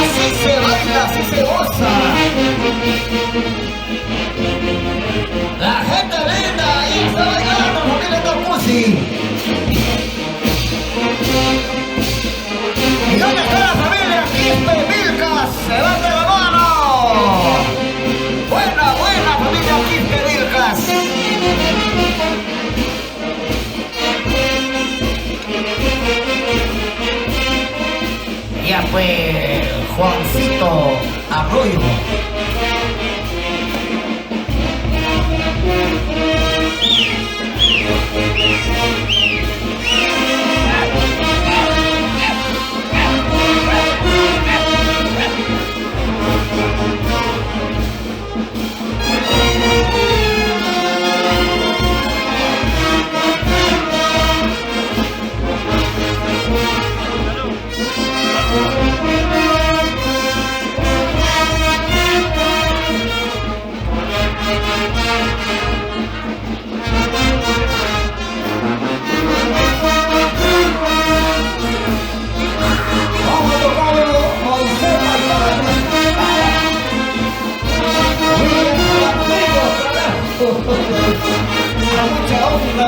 Así se baila, así se goza. La gente linda ahí está bailando, familia Tocusi. ¿Y dónde está la familia Quispe Vilcas? ¡Levante la mano! Buena, buena familia Quispe Vilcas. Ya fue Juancito Arroyo.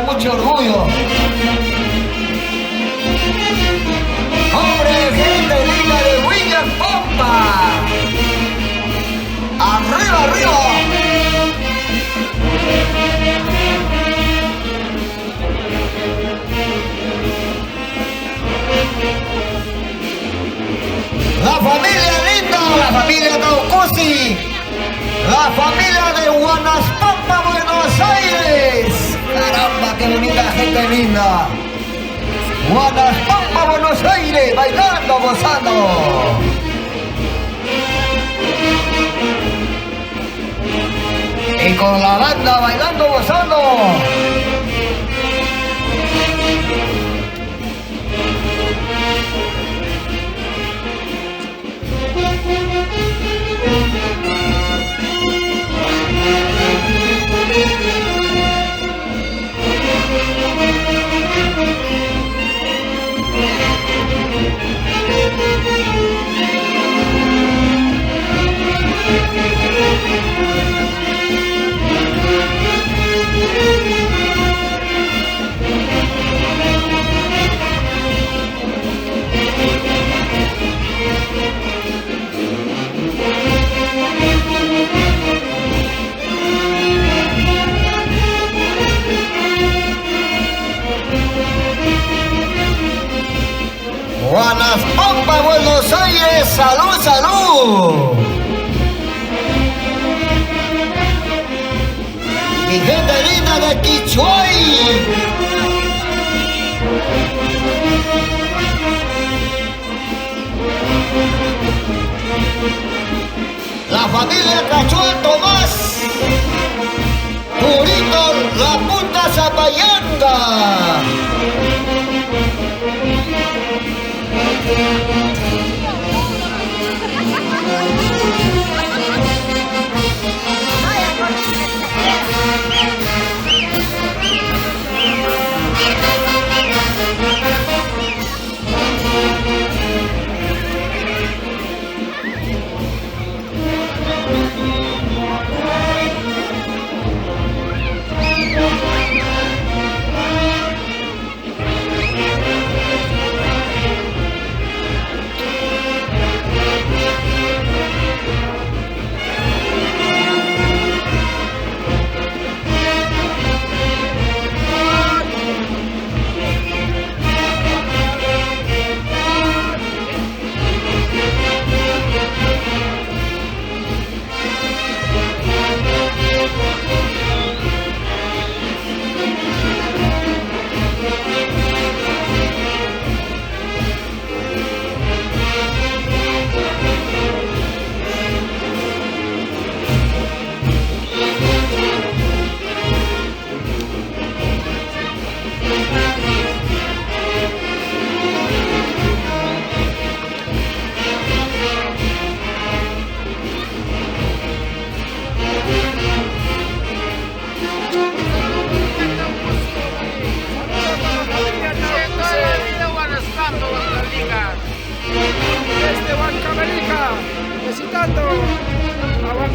Mucho orgullo. Hombre, gente linda de William Pompa. Arriba, arriba. La familia linda, la familia Tocusi, la familia de Huanaspampa, Buenos Aires. Caramba, qué bonita gente linda. Huanaspampa, Buenos Aires, bailando, gozando. Y con la banda bailando, gozando. Huanaspampa, Buenos Aires, salud, salud. Mi gente linda de Quichuay. La familia Cachuán Tomás. Purito, la punta Zapayanga.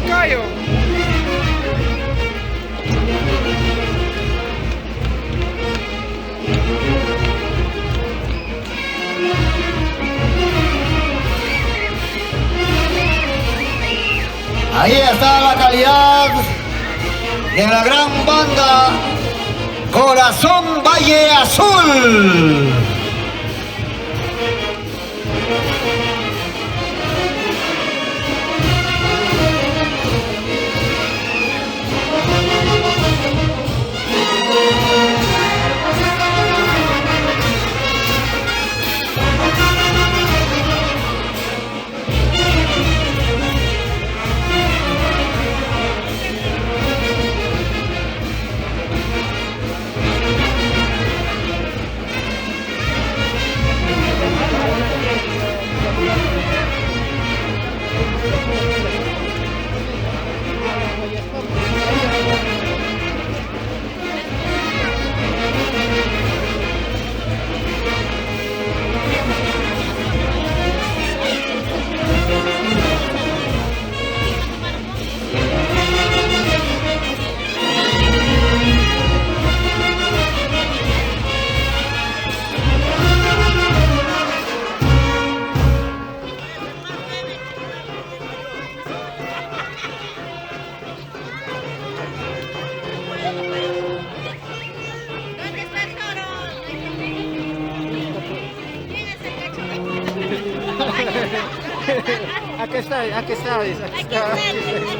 Cayo. Ahí está la calidad de la gran banda Corazón Valle Azul. Aquí está, aquí está. Aquí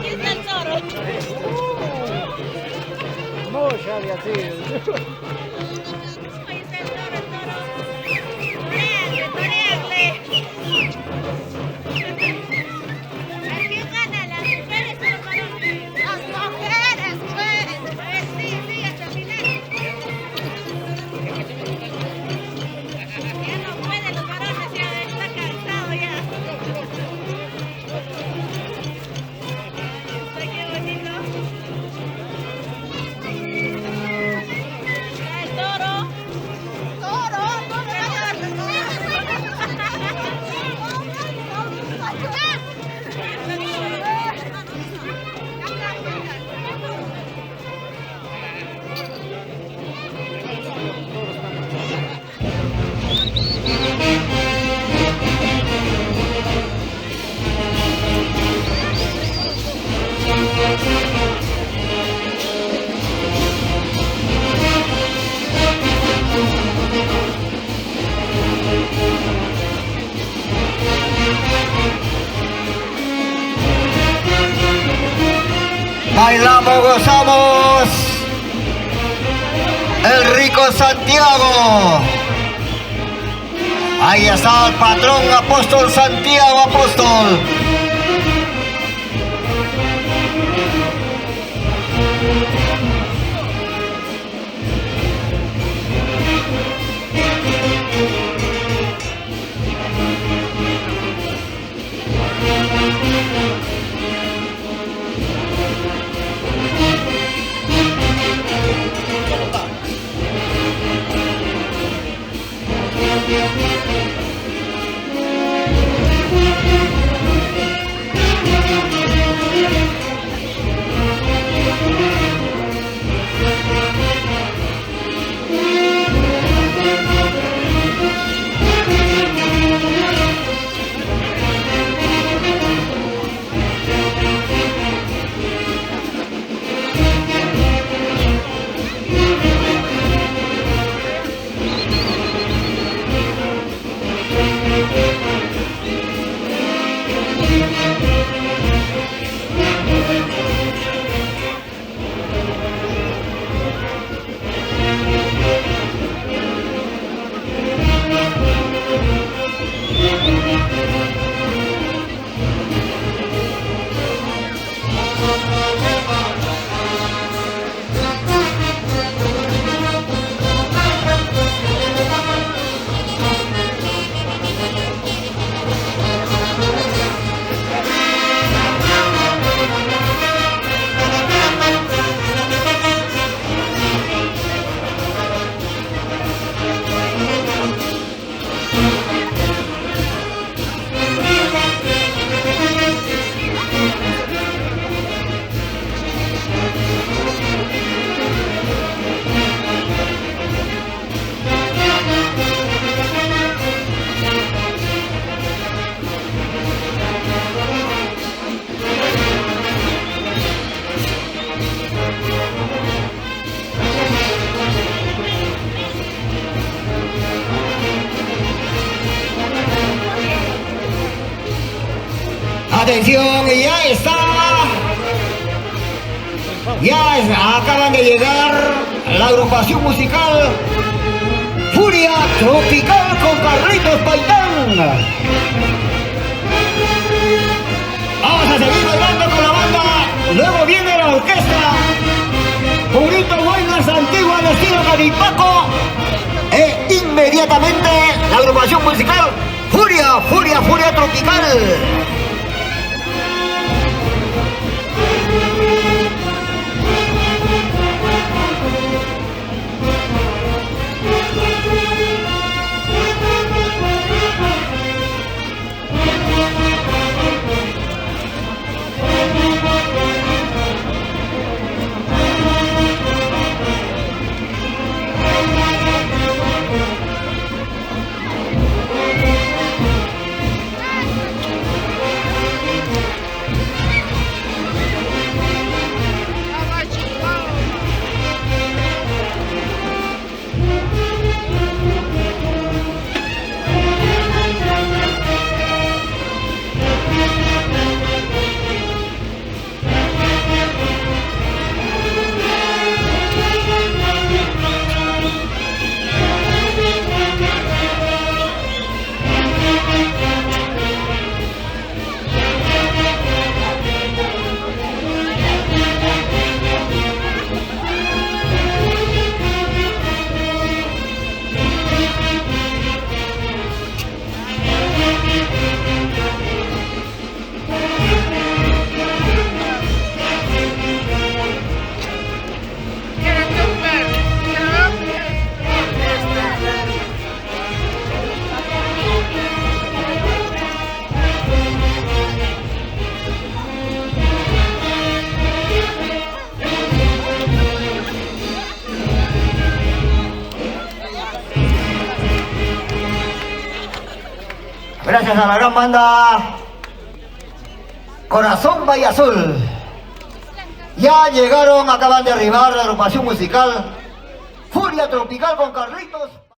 está el toro. No, Xavi, así. Ahí está el toro. Torearle. ¿Quién gana? ¿Las mujeres o los varones? Las mujeres, pues. A ver, sí, hasta el final. Ya no puede, los varones ya está cansado ya. Qué bonito. El toro. Bailamos, gozamos. El rico Santiago. Ahí está el patrón Apóstol Santiago Apóstol. Atención, ya está. Acaban de llegar la agrupación musical Furia Tropical con Carlitos Paitán. Vamos a seguir bailando con la banda. Luego viene la orquesta Purito Buenas Antigua al estilo Caripaco. E inmediatamente la agrupación musical Furia Tropical. Gracias a la gran banda Corazón Valle Azul. Ya llegaron, acaban de arribar la agrupación musical Furia Tropical con Carlitos.